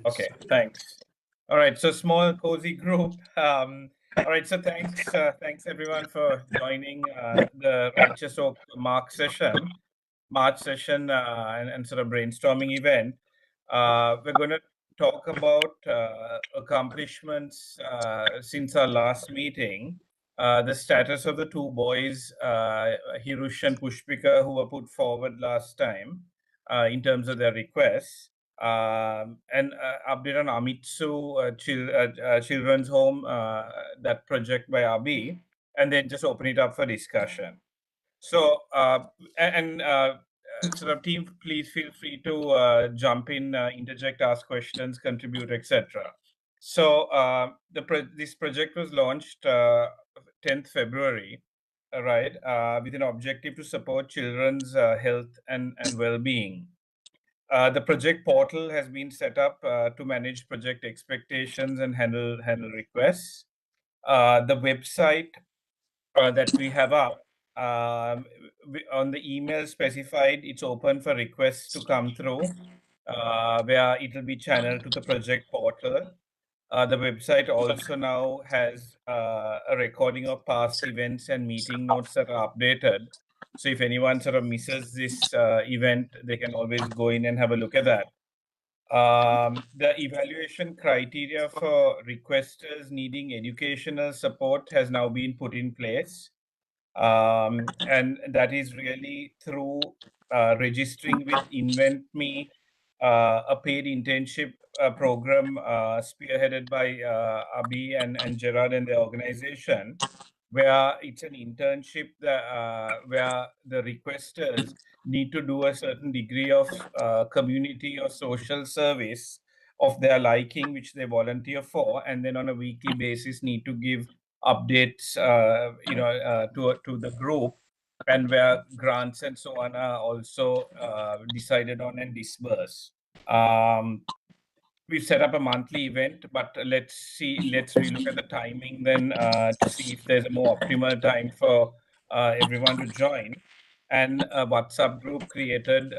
Okay, thanks. All right, so small cozy group. All right, so thanks everyone for joining the Righteous Oak March session, and sort of brainstorming event. We're going to talk about accomplishments since our last meeting, the status of the two boys, Hirush and Pushpika, who were put forward last time in terms of their requests, and update on Amitsu Children's Home, that project by Abhi, and then just open it up for discussion. So, sort of team, please feel free to jump in, interject, ask questions, contribute, etc. So, this project was launched 10th February, right, with an objective to support children's health and well-being. The project portal has been set up to manage project expectations and handle requests. The website that we have up, on the email specified, it's open for requests to come through, where it will be channeled to the project portal. The website also now has a recording of past events and meeting notes that are updated. So if anyone sort of misses this event, they can always go in and have a look at that. The evaluation criteria for requesters needing educational support has now been put in place. And that is really through registering with InventMe, a paid internship program spearheaded by Abhi and Gerard and the organization, where it's an internship that, where the requesters need to do a certain degree of community or social service of their liking, which they volunteer for, and then on a weekly basis need to give updates, to the group, and where grants and so on are also decided on and disbursed. Um, we've set up a monthly event, but let's relook at the timing then, to see if there's a more optimal time for everyone to join, and a WhatsApp group created,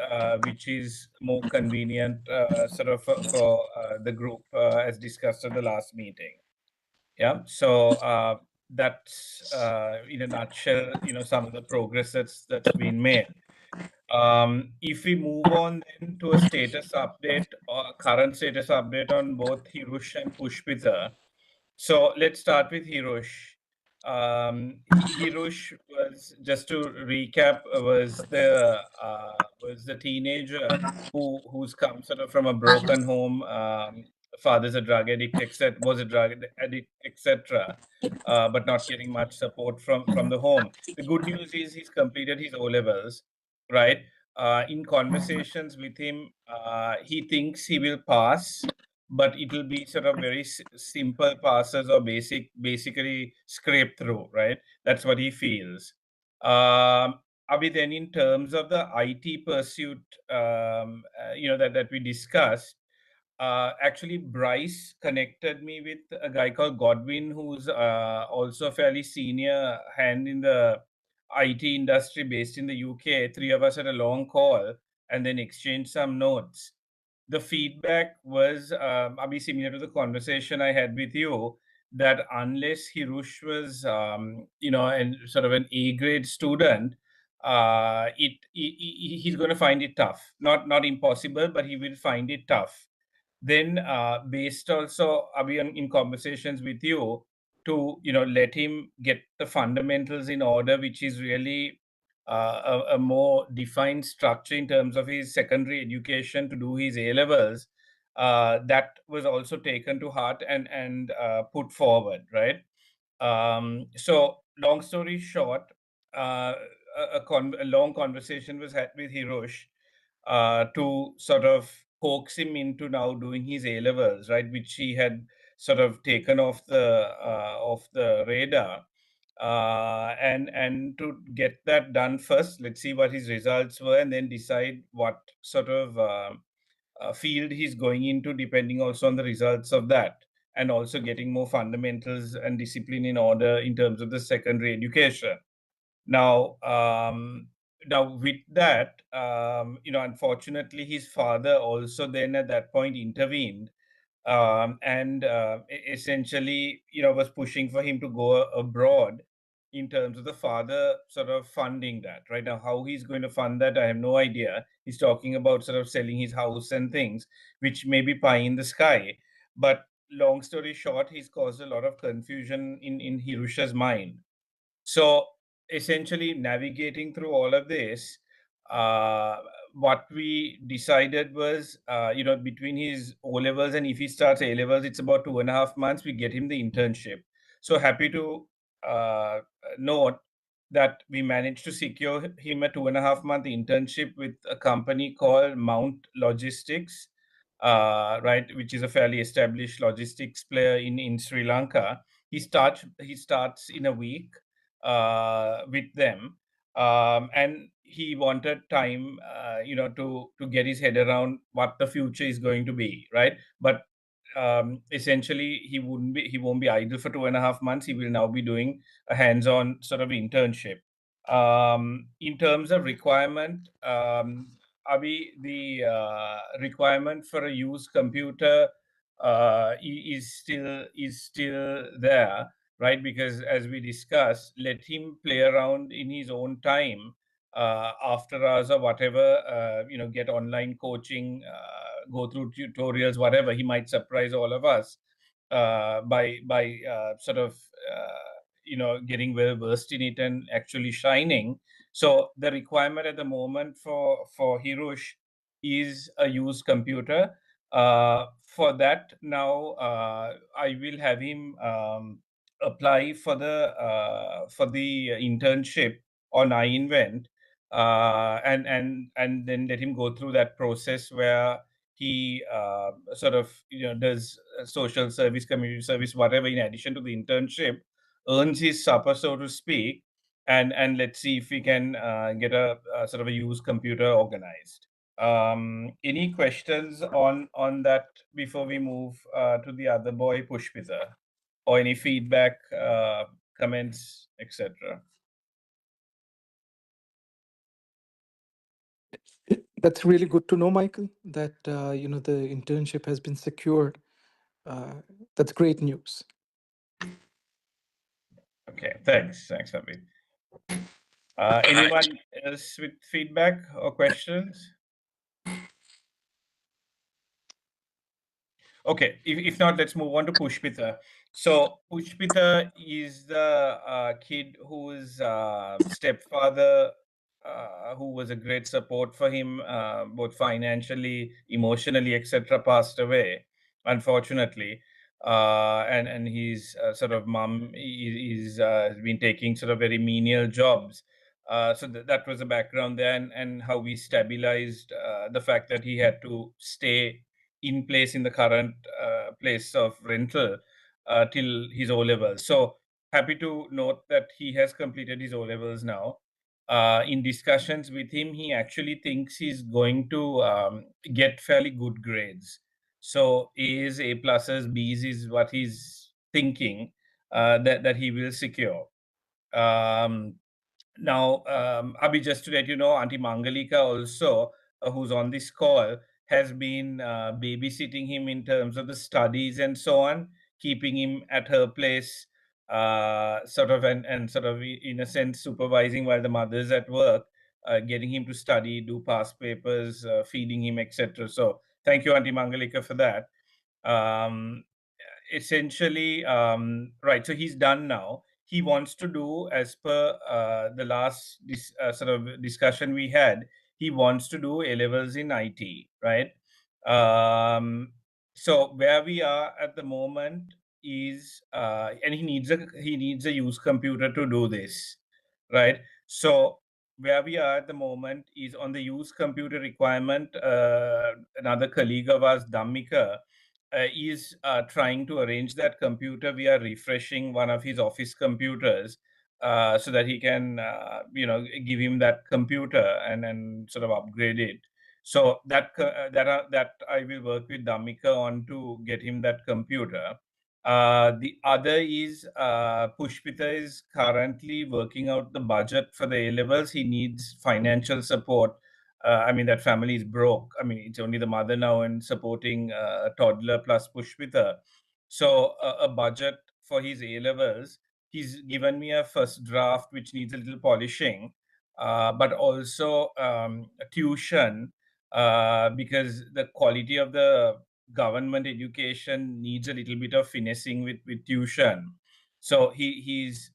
which is more convenient, sort of for the group, as discussed at the last meeting. Yeah, so that's in a nutshell, some of the progress that's been made. If we move on then to a status update, or current status update on both Hirush and Pushpita. So let's start with Hirush. Hirush was, just to recap, was the teenager who's come sort of from a broken home. Father's a drug addict, except was a drug addict, etc. But not getting much support from the home. The good news is he's completed his O levels, right? In conversations with him, he thinks he will pass, but it will be sort of very simple passes or basically scrape through, right? That's what he feels. Abhi, then in terms of the IT pursuit, that we discussed, actually Bryce connected me with a guy called Godwin, who's also a fairly senior hand in the IT industry based in the UK. Three of us had a long call and then exchanged some notes. The feedback was, similar to the conversation I had with you, that unless Hirush was, and sort of an A grade student, he's going to find it tough. Not impossible, but he will find it tough. Then, based also, in conversations with you, to let him get the fundamentals in order, which is really a more defined structure in terms of his secondary education to do his A levels. That was also taken to heart and put forward, right? So, long story short, a long conversation was had with Hirosh, to sort of coax him into now doing his A levels, right, which he had sort of taken off the radar, and to get that done first. Let's see what his results were, and then decide what sort of field he's going into, depending also on the results of that, and also getting more fundamentals and discipline in order in terms of the secondary education. Now, with that, unfortunately, his father also then at that point intervened, and essentially, was pushing for him to go abroad in terms of the father sort of funding that. Right now, how he's going to fund that, I have no idea. He's talking about sort of selling his house and things, which may be pie in the sky. But long story short, he's caused a lot of confusion in Hirusha's mind. So essentially, navigating through all of this, uh, what we decided was, between his O levels and if he starts A levels, it's about 2.5 months. We get him the internship. So happy to uh, note that we managed to secure him a 2.5 month internship with a company called Mount Logistics, right, which is a fairly established logistics player in Sri Lanka. He starts in a week with them, and he wanted time, to get his head around what the future is going to be, right? But essentially, he won't be idle for 2.5 months. He will now be doing a hands-on sort of internship. In terms of requirement, Avi, the requirement for a used computer is still there, right? Because as we discussed, let him play around in his own time, after hours or whatever. Get online coaching, go through tutorials, whatever. He might surprise all of us by sort of getting well versed in it and actually shining. So the requirement at the moment for Hirosh is a used computer. For that, now I will have him apply for the internship on iINVENT, and then let him go through that process where he sort of does social service, community service, whatever, in addition to the internship, earns his supper, so to speak, and let's see if we can get a sort of a used computer organized. Any questions on that before we move to the other boy, Pushpita, or any feedback, comments, etc.? That's really good to know, Michael, that the internship has been secured. Uh, that's great news. Okay, thanks, Abhi. Anyone else with feedback or questions? Okay, if not, let's move on to Pushpita. So Pushpita is the kid whose stepfather, who was a great support for him, both financially, emotionally, etc., passed away, unfortunately. And his sort of mom is has been taking sort of very menial jobs. So that was the background there, and how we stabilized the fact that he had to stay in place in the current place of rental till his O levels. So happy to note that he has completed his O levels now. In discussions with him, he actually thinks he's going to get fairly good grades. So A's, A pluses, B's is what he's thinking that he will secure. Um, Now, Abhi, just to let you know, Auntie Mangalika also, who's on this call, has been babysitting him in terms of the studies and so on, keeping him at her place, sort of, and sort of, in a sense, supervising while the mother's at work, getting him to study, do past papers, feeding him, etc. So, thank you, Auntie Mangalika, for that. Um, Essentially, right, so he's done now. He wants to do, as per the last sort of discussion we had, he wants to do A levels in IT, right? So where we are at the moment is, and he needs a used computer to do this, right? So where we are at the moment is on the used computer requirement. Another colleague of ours, Dhammika, is trying to arrange that computer. We are refreshing one of his office computers, so that he can, give him that computer and sort of upgrade it. So that I will work with Damika on to get him that computer. The other is, Pushpita is currently working out the budget for the A levels. He needs financial support I mean, that family is broke. I mean, it's only the mother now and supporting a toddler plus push with her. So a budget for his A levels. He's given me a first draft which needs a little polishing, but also tuition, because the quality of the government education needs a little bit of finessing with tuition. So he's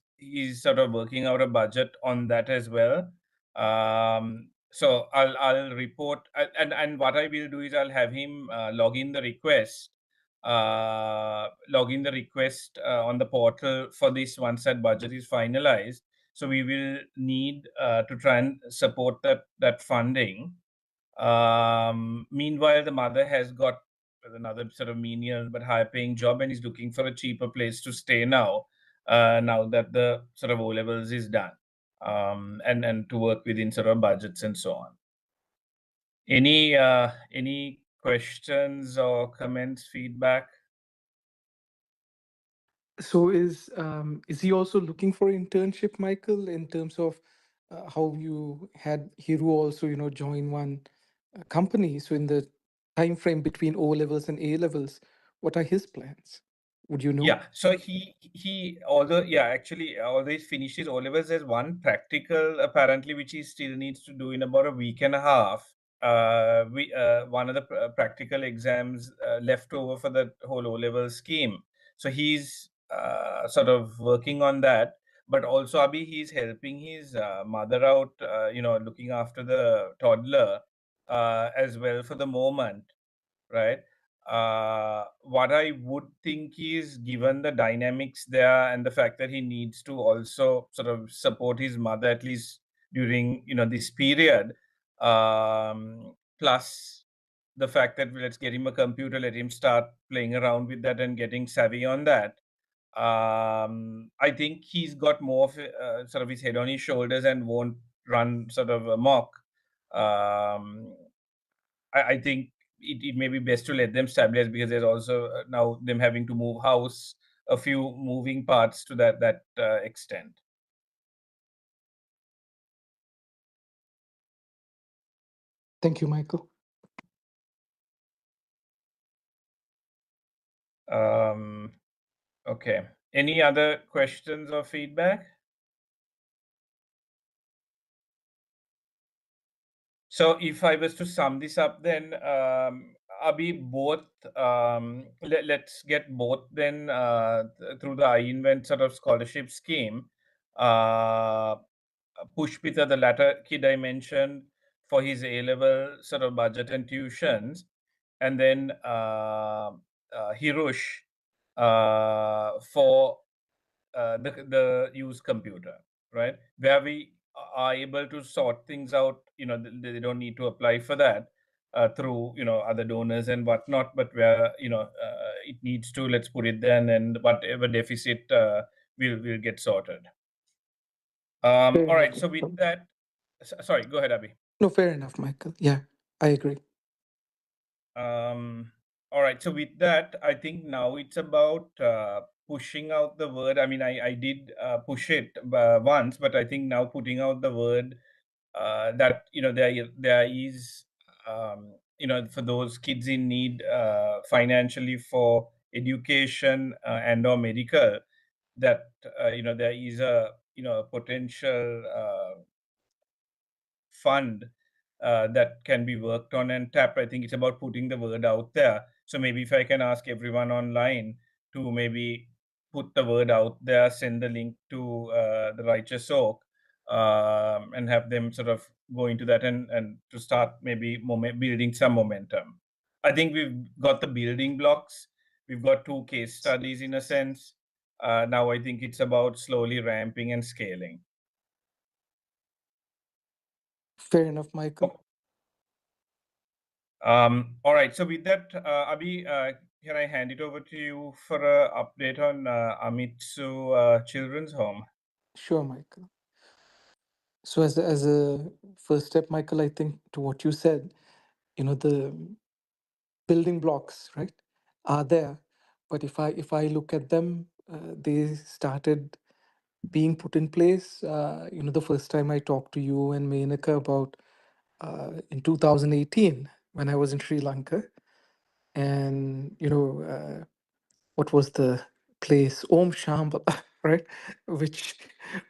sort of working out a budget on that as well. So I'll report, and what I will do is I'll have him log in the request on the portal for this once that budget is finalized. So we will need to try and support that funding. Meanwhile, the mother has got another sort of menial but higher paying job and is looking for a cheaper place to stay now, now that the sort of O levels is done, and to work within sort of budgets and so on. Any questions or comments, feedback? So is he also looking for internship, Michael, in terms of how you had Hiru also, join one company? So in the time frame between O levels and A levels, what are his plans? Would you know? Yeah, so he although yeah, actually although he's finished his O levels, there's one practical apparently which he still needs to do in about a week and a half. We One of the practical exams left over for the whole O level scheme. So he's sort of working on that. But also, Abhi, he's helping his mother out, looking after the toddler as well for the moment, right? What I would think is, given the dynamics there and the fact that he needs to also sort of support his mother at least during this period, plus the fact that let's get him a computer, let him start playing around with that and getting savvy on that. I think he's got more of sort of his head on his shoulders and won't run sort of amok. Um, I think it may be best to let them stabilize, because there's also now them having to move house, a few moving parts to that extent. Thank you, Michael. Um, okay. Any other questions or feedback? So if I was to sum this up, then Abhi, both let's get both then through the iINVENT sort of scholarship scheme. Uh, Pushpita, the latter kid I mentioned, for his A level sort of budget and tuitions, and then Hirush for the used computer, right? Where we are able to sort things out. They don't need to apply for that through other donors and whatnot, but where it needs to, let's put it there, and then whatever deficit will get sorted. Fair All enough, right. So with Michael. that, sorry, go ahead, Abhi. No, fair enough, Michael. Yeah, I agree. All right. So with that, I think now it's about pushing out the word. I mean, I did push it once, but I think now putting out the word that there is for those kids in need financially for education and or medical, that there is a a potential fund that can be worked on and tapped. I think it's about putting the word out there. So maybe if I can ask everyone online to maybe put the word out there, send the link to the Righteous Oak, and have them sort of go into that and to start maybe building some momentum. I think we've got the building blocks. We've got two case studies in a sense. Now I think it's about slowly ramping and scaling. Fair enough, Michael. All right. So with that, Abhi, can I hand it over to you for an update on Amitsu Children's Home? Sure, Michael. So as a first step, Michael, I think to what you said, the building blocks, right, are there. But if I look at them, they started being put in place. The first time I talked to you and Menaka about in 2018 when I was in Sri Lanka. And, what was the place? Om Shambhala, right? Which,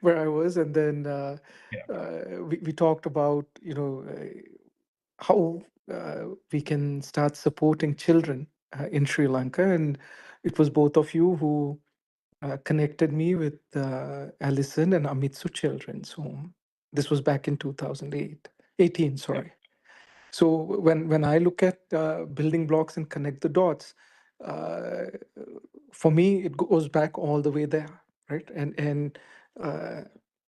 where I was. And then Yeah. we talked about, how we can start supporting children in Sri Lanka. And it was both of you who connected me with Allison and Amitsu Children's Home. This was back in 2008, 18, Yeah. sorry. So when I look at building blocks and connect the dots, uh, for me it goes back all the way there, right? And uh,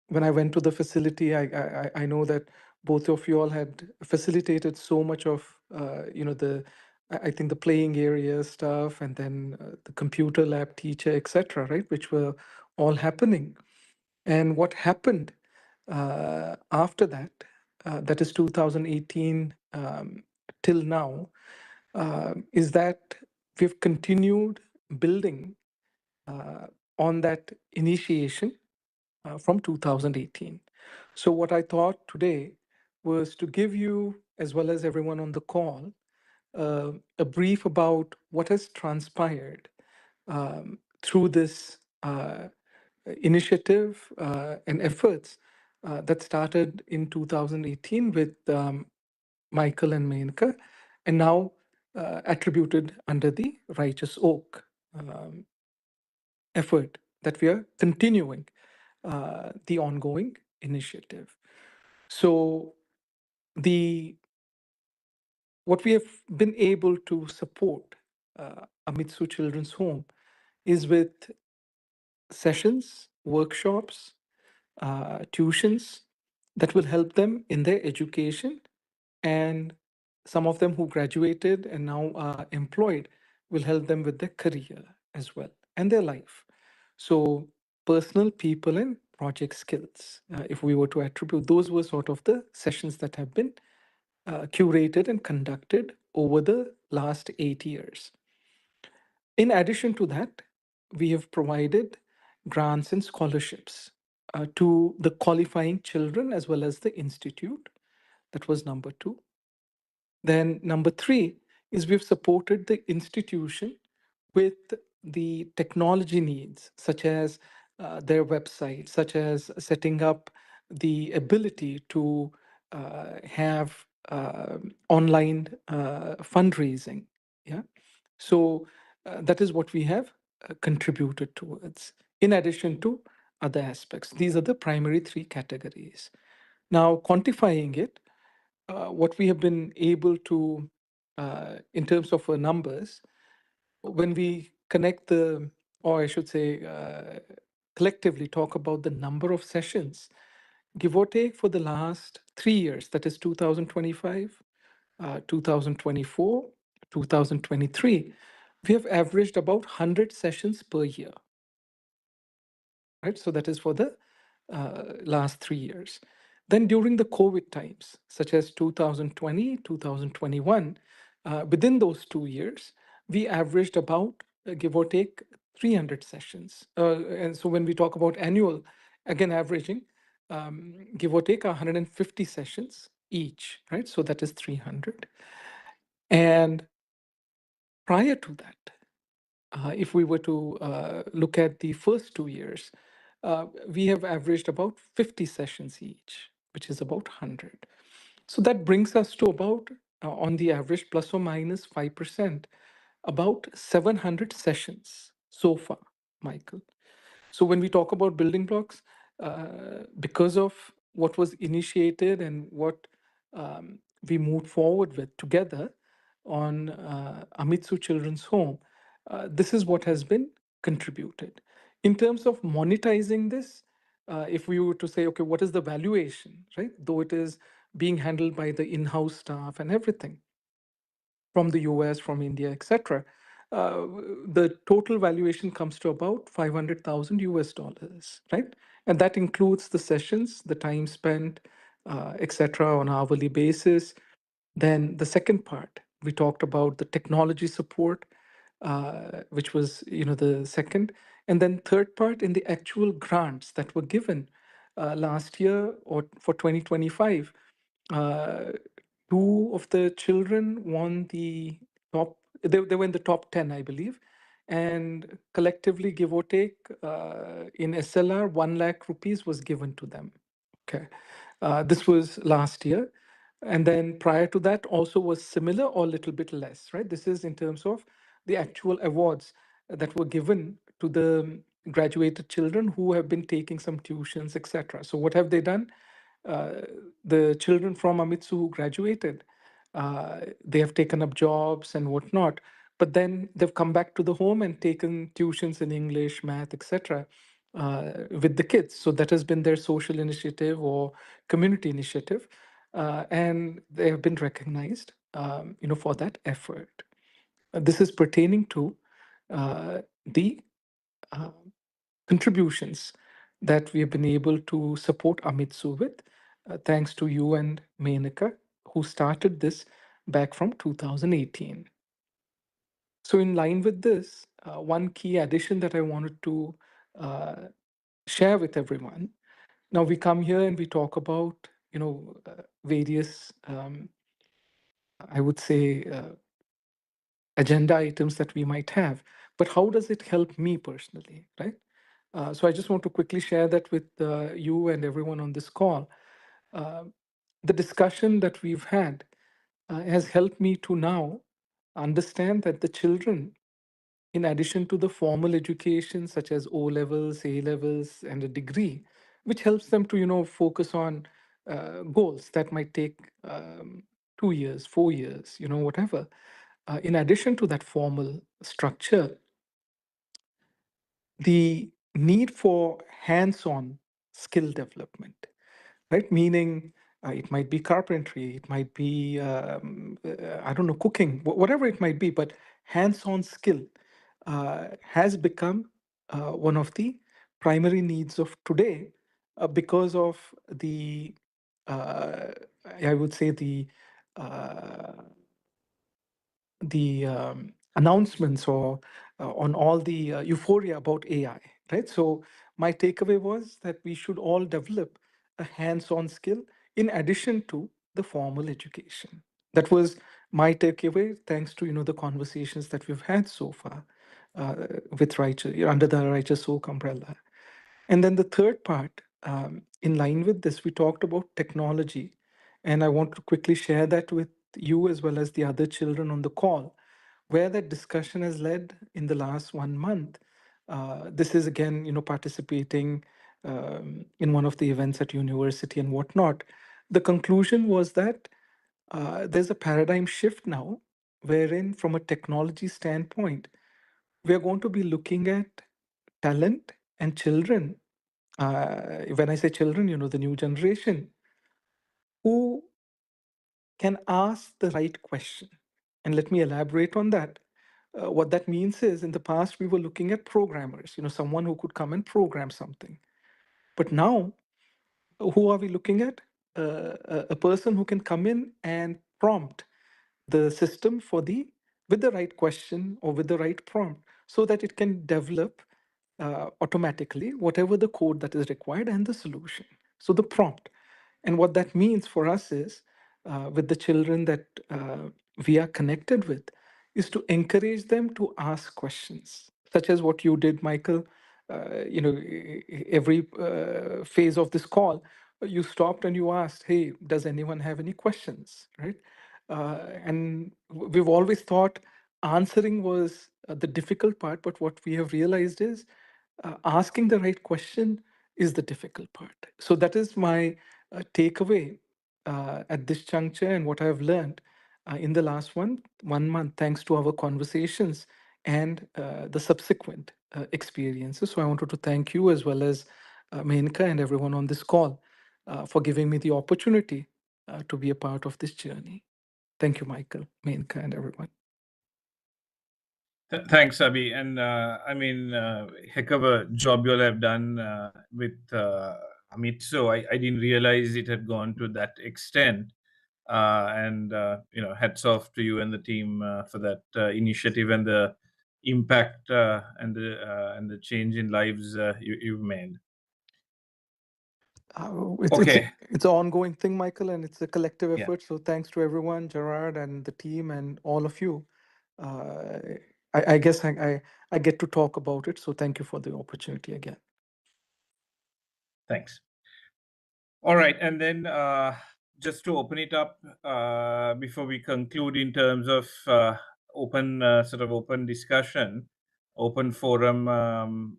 when I went to the facility, I know that both of you all had facilitated so much of the I think the playing area stuff, and then the computer lab teacher, etc., right, which were all happening. And what happened after that, that is 2018 till now, is that we've continued building uh, on that initiation from 2018. So, what I thought today was to give you, as well as everyone on the call, a brief about what has transpired through this initiative and efforts that started in 2018 with Michael and Menka, and now attributed under the Righteous Oak effort that we are continuing the ongoing initiative. So the what we have been able to support Amitsu Children's Home is with sessions, workshops, tuitions that will help them in their education. And some of them who graduated and now are employed will help them with their career as well and their life. So, personal, people, and project skills, if we were to attribute, those were sort of the sessions that have been curated and conducted over the last 8 years. In addition to that, we have provided grants and scholarships to the qualifying children as well as the institute. That was number two. Then, number three is we've supported the institution with the technology needs, such as their website, such as setting up the ability to have online fundraising. Yeah. So that is what we have contributed towards, in addition to other aspects. These are the primary three categories. Now, quantifying it, what we have been able to, in terms of numbers, when we connect the, or I should say, collectively talk about the number of sessions, give or take for the last 3 years, that is 2025, 2024, 2023, we have averaged about 100 sessions per year, right? So that is for the last 3 years. Then during the COVID times, such as 2020, 2021, within those 2 years, we averaged about, give or take, 300 sessions. And so when we talk about annual, again, averaging, give or take 150 sessions each, right? So that is 300. And prior to that, if we were to look at the first 2 years, we have averaged about 50 sessions each, which is about 100. So that brings us to about, on the average, plus or minus 5%, about 700 sessions so far, Michael. So when we talk about building blocks, because of what was initiated and what we moved forward with together on Amitsu Children's Home, this is what has been contributed. In terms of monetizing this, if we were to say, okay, what is the valuation, right? Though it is being handled by the in-house staff and everything from the US, from India, etc. The total valuation comes to about 500,000 US dollars, right? And that includes the sessions, the time spent, etc., on hourly basis. Then the second part, we talked about the technology support, which was, the second. And then third part, in the actual grants that were given last year or for 2025, Uh, Two of the children won the top, they were in the top 10, I believe. And collectively, give or take, in SLR, 1 lakh rupees was given to them. Okay. This was last year. And then prior to that also was similar or a little bit less, right? This is in terms of the actual awards that were given to the graduated children who have been taking some tuitions, etc. So what have they done? uh, the children from Amitsu who graduated, they have taken up jobs and whatnot. But then they've come back to the home and taken tuitions in English, math, etc. With the kids. So that has been their social initiative or community initiative, and they have been recognized, for that effort. This is pertaining to the uh, contributions that we have been able to support Amitsu with, thanks to you and Menaka, who started this back from 2018. So, in line with this, one key addition that I wanted to uh, share with everyone. Now we come here and we talk about, various, I would say, agenda items that we might have. But how does it help me personally, right? So I just want to quickly share that with you and everyone on this call. Uh, the discussion that we've had has helped me to now understand that the children, in addition to the formal education such as O levels, A levels, and a degree, which helps them to focus on goals that might take 2 years, 4 years, whatever. In addition to that formal structure, the need for hands-on skill development, right? Meaning, it might be carpentry, it might be, I don't know, cooking, whatever it might be, but hands-on skill has become one of the primary needs of today, because of the, uh, I would say, uh, the announcements or on all the euphoria about AI, right? So my takeaway was that we should all develop a hands-on skill in addition to the formal education. That was my takeaway, thanks to the conversations that we've had so far uh, with Righteous under the Righteous Oak umbrella. And then the third part, in line with this, we talked about technology. And I want to quickly share that with you as well as the other children on the call, where that discussion has led in the last 1 month. This is again, participating in one of the events at university and whatnot. The conclusion was that there's a paradigm shift now, wherein, from a technology standpoint, we are going to be looking at talent and children. When I say children, the new generation who can ask the right question. And let me elaborate on that. What that means is, in the past, we were looking at programmers, someone who could come and program something. But now, who are we looking at? A person who can come in and prompt the system with the right question or with the right prompt, so that it can develop automatically whatever the code that is required and the solution. So the prompt. And what that means for us is, with the children that we are connected with, is to encourage them to ask questions, such as what you did, Michael. Every phase of this call, you stopped and you asked, "Hey, does anyone have any questions?" Right? And we've always thought answering was the difficult part, but what we have realized is asking the right question is the difficult part. So that is my takeaway at this juncture, and what I've learned in the last 1 month, thanks to our conversations and the subsequent experiences. So I wanted to thank you as well as Menka and everyone on this call for giving me the opportunity to be a part of this journey. Thank you, Michael, Menka, and everyone. Thanks, Abhi. And heck of a job you all have done with Amit. So I didn't realize it had gone to that extent. And hats off to you and the team for that initiative and the impact and the change in lives you've made. Okay. It's an ongoing thing, Michael, and it's a collective Yeah. effort. So thanks to everyone, Gerard and the team, and all of you. Uh, I guess I get to talk about it. So thank you for the opportunity again. Thanks. All right. And then just to open it up before we conclude in terms of open sort of open discussion, open forum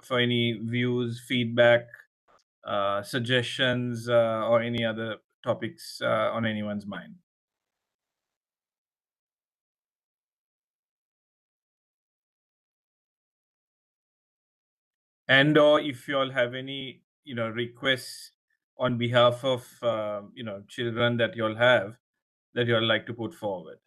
for any views, feedback, suggestions, or any other topics on anyone's mind. And or if you all have any requests on behalf of children that you all have that you all like to put forward.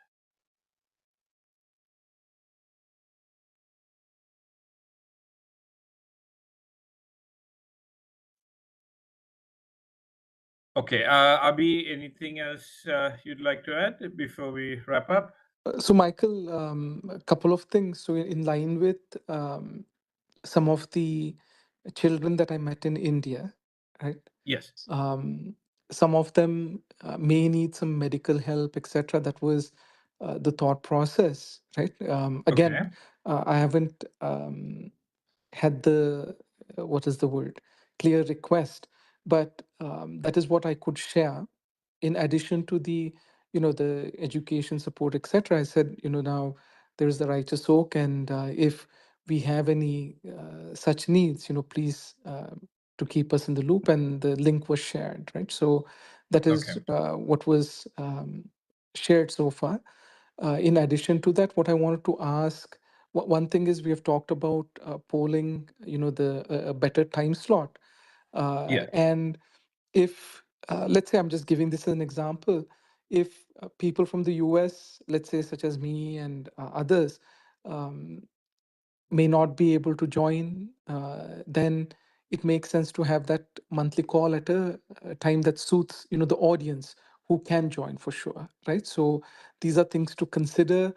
Okay, Abhi, anything else you'd like to add before we wrap up? So, Michael, a couple of things. So, in line with some of the children that I met in India, right? Yes. Um, some of them may need some medical help, etc. That was the thought process, right? Again, Okay. I haven't had the what is the word, clear request, but that is what I could share in addition to the the education support, etc. I said, now there's the righteous oak, and if we have any such needs, please to keep us in the loop, and the link was shared, right? So that Okay. is what was shared so far. In addition to that, what I wanted to ask, one thing is we have talked about polling, the a better time slot, Yeah. and if let's say I'm just giving this as an example, if people from the US, let's say such as me and others, um, may not be able to join, then it makes sense to have that monthly call at a time that suits the audience who can join for sure, right? So these are things to consider,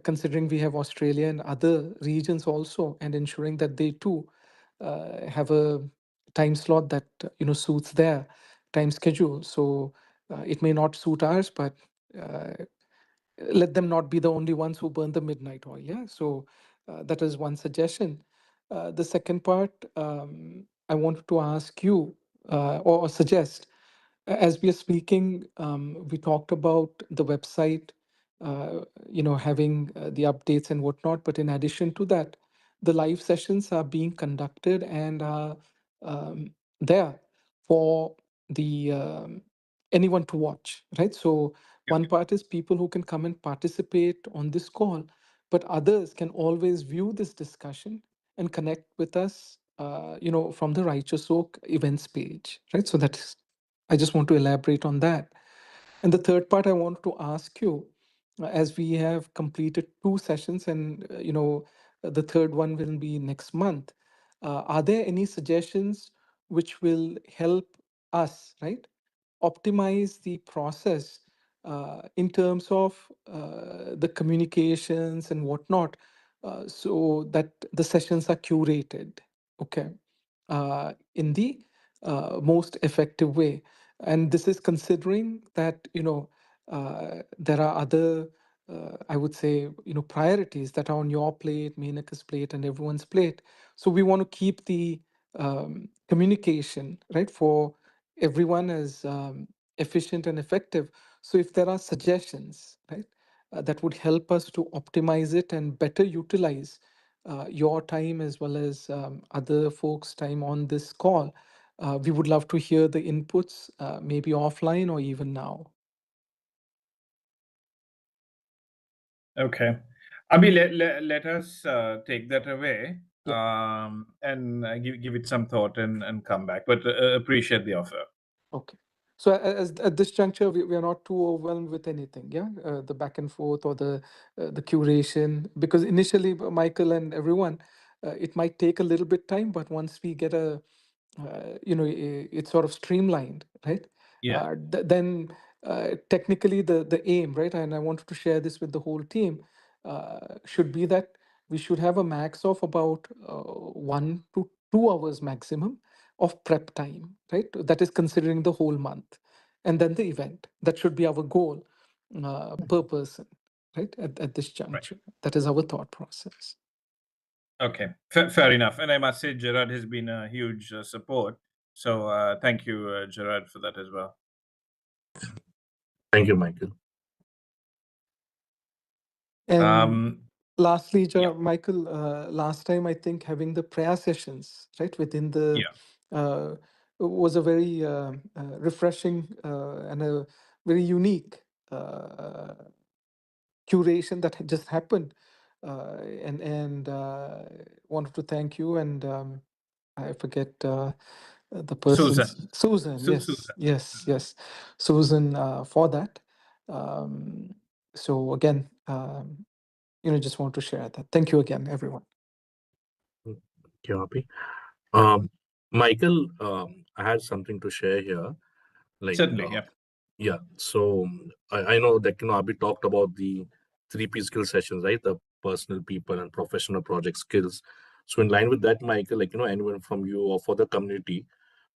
considering we have Australia and other regions also, and ensuring that they too have a time slot that suits their time schedule. So it may not suit ours, but uh, let them not be the only ones who burn the midnight oil. Yeah. So that is one suggestion. The second part, I wanted to ask you or suggest, as we are speaking, we talked about the website, having the updates and whatnot. But in addition to that, the live sessions are being conducted and are there for the anyone to watch, right? So one Okay. part is people who can come and participate on this call, but others can always view this discussion and connect with us, from the Righteous Oak events page, right? So that's, I just want to elaborate on that. And the third part I want to ask you, as we have completed two sessions, and the third one will be next month, are there any suggestions which will help us, right, optimize the process in terms of the communications and whatnot, so that the sessions are curated, okay, in the most effective way? And this is considering that there are other I would say priorities that are on your plate, Menaka's plate, and everyone's plate. So we want to keep the communication, right, for everyone as efficient and effective. So if there are suggestions, right, that would help us to optimize it and better utilize your time as well as other folks' time on this call, we would love to hear the inputs, maybe offline or even now. Okay. Abhi, let us take that away Yeah. and give it some thought and come back. But appreciate the offer. Okay. So as at this juncture, we are not too overwhelmed with anything, yeah? The back and forth or the curation, because initially, Michael and everyone, it might take a little bit time, but once we get it's sort of streamlined, right? Yeah. Then technically the aim, right? And I wanted to share this with the whole team, should be that we should have a max of about 1 to 2 hours maximum, of prep time, right? That is considering the whole month. And then the event. That should be our goal per person, right? At this Right. juncture. That is our thought process. Okay, fair enough. And I must say, Gerard has been a huge support. So thank you, Gerard, for that as well. Thank you, Michael. And lastly, Yeah. Michael, last time I think having the prayer sessions, right, within the was a very refreshing and a very unique curation that had just happened. And wanted to thank you and I forget the person's Susan. Yes, Susan. yes, Susan for that. So again, just want to share that. Thank you again, everyone. Thank you, Abhi. Michael, I had something to share here. Certainly, yeah. Yeah. So I know that Abhi talked about the 3P skill sessions, right? The personal, people, and professional project skills. So in line with that, Michael, anyone from you or for the community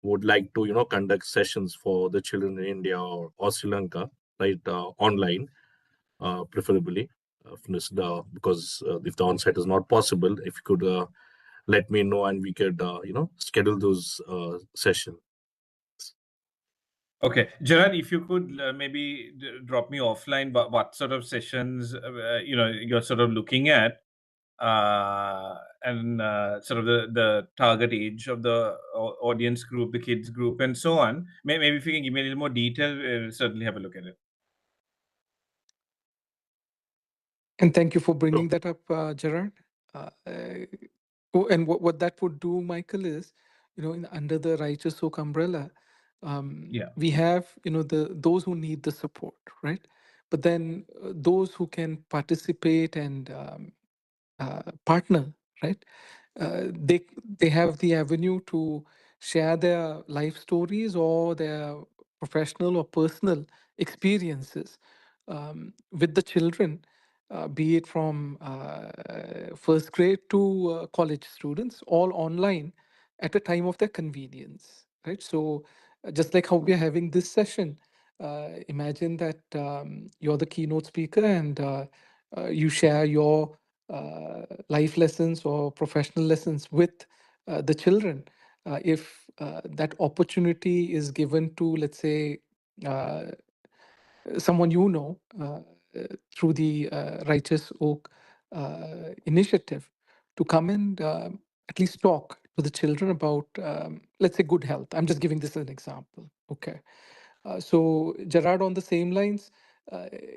would like to conduct sessions for the children in India or Sri Lanka, right? Online, preferably, because if the on-site is not possible, if you could let me know and we could schedule those sessions. Okay, Gerard, if you could maybe drop me offline what sort of sessions you're sort of looking at, and sort of the target age of the audience group, the kids group, and so on. Maybe if you can give me a little more detail, we'll certainly have a look at it. And thank you for bringing that up, Gerard. And what that would do, Michael, is, under the Righteous Oak umbrella, we have, those who need the support, right? But then those who can participate and partner, right? They have the avenue to share their life stories or their professional or personal experiences with the children, be it from first grade to college students, all online at a time of their convenience, right? So just like how we are having this session, imagine that you're the keynote speaker and you share your life lessons or professional lessons with the children. If that opportunity is given to, let's say, uh, someone through the Righteous Oak initiative to come and at least talk to the children about, let's say, good health. I'm just giving this as an example. Okay. So, Gerard, on the same lines,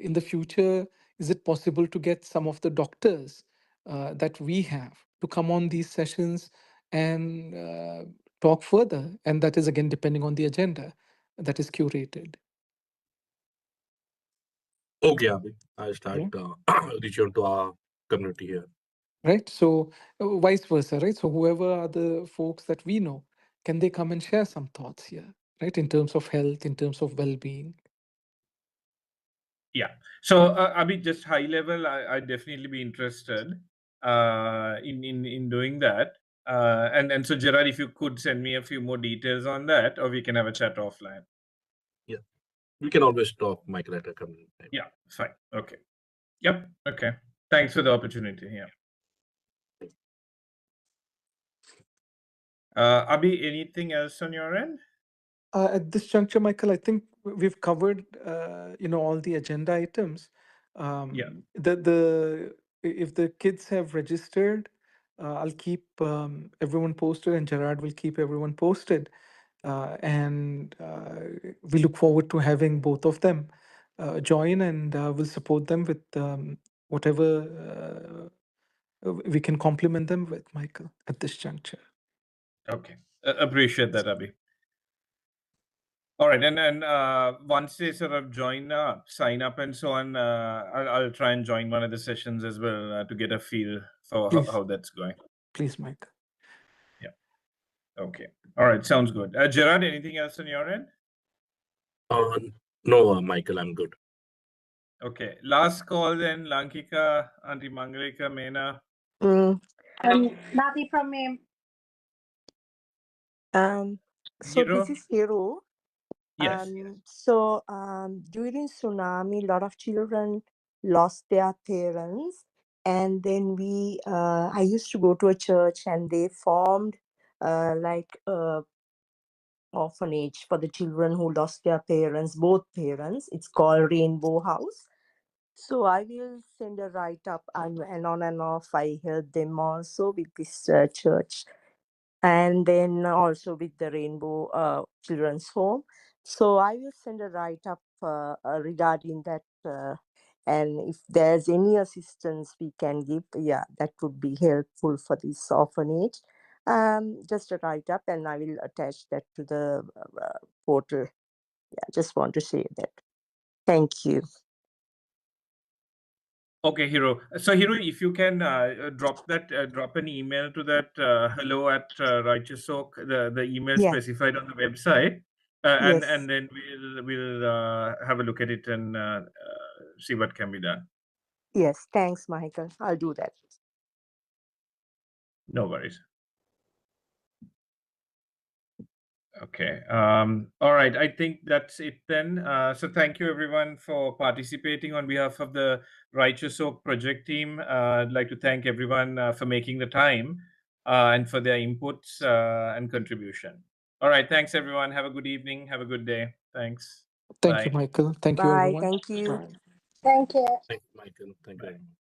in the future, is it possible to get some of the doctors that we have to come on these sessions and talk further? And that is, again, depending on the agenda that is curated. Okay, Abhi. I'll start reaching out to our community here. Right. So, vice versa, right? So, whoever are the folks that we know, can they come and share some thoughts here, right? In terms of health, in terms of well being. Yeah. So, Abhi, just high level, I'd definitely be interested in doing that. And so, Gerard, if you could send me a few more details on that, or we can have a chat offline. Yeah. We can always talk, Michael, at a community time. Yeah, fine. Okay. Yep. Okay. Thanks for the opportunity. Yeah. Abhi, anything else on your end? At this juncture, Michael, I think we've covered, all the agenda items. Yeah. If the kids have registered, I'll keep everyone posted, and Gerard will keep everyone posted. And we look forward to having both of them join, and we'll support them with whatever we can complement them with, Michael, at this juncture. Okay. Appreciate that, Abhi. All right. And once they sort of sign up and so on, I'll try and join one of the sessions as well to get a feel for how that's going. Please, Michael. Yeah. Okay. All right. Sounds good. Gerard, anything else on your end? No, Michael, I'm good. Okay. Last call then, Lankika, Auntie Mangalika, Mena. Nothing from me. So Hero? this is Hero. Yes. During tsunami, a lot of children lost their parents, and then I used to go to a church, and they formed like a orphanage for the children who lost their parents, both parents. It's called Rainbow House. So I will send a write up, and on and off I help them also with this church, and then also with the Rainbow Children's Home. So I will send a write up regarding that. And if there's any assistance we can give, yeah, that would be helpful for this orphanage. Just a write up, and I will attach that to the portal. Yeah, just want to say that. Thank you. Okay, Hero. So, Hero, if you can drop an email to that hello at Righteous Oak, the email Yeah. specified on the website, Yes. and then we'll have a look at it and see what can be done. Yes. Thanks, Michael. I'll do that. No worries. Okay. All right. I think that's it then. So thank you everyone for participating on behalf of the Righteous Oak project team. I'd like to thank everyone for making the time and for their inputs and contribution. All right. Thanks everyone. Have a good evening. Have a good day. Thanks. Thank you, Bye. Michael. Thank you, Bye. everyone. Thank you. Bye. Thank you. Thank you, Michael. Thank you very much.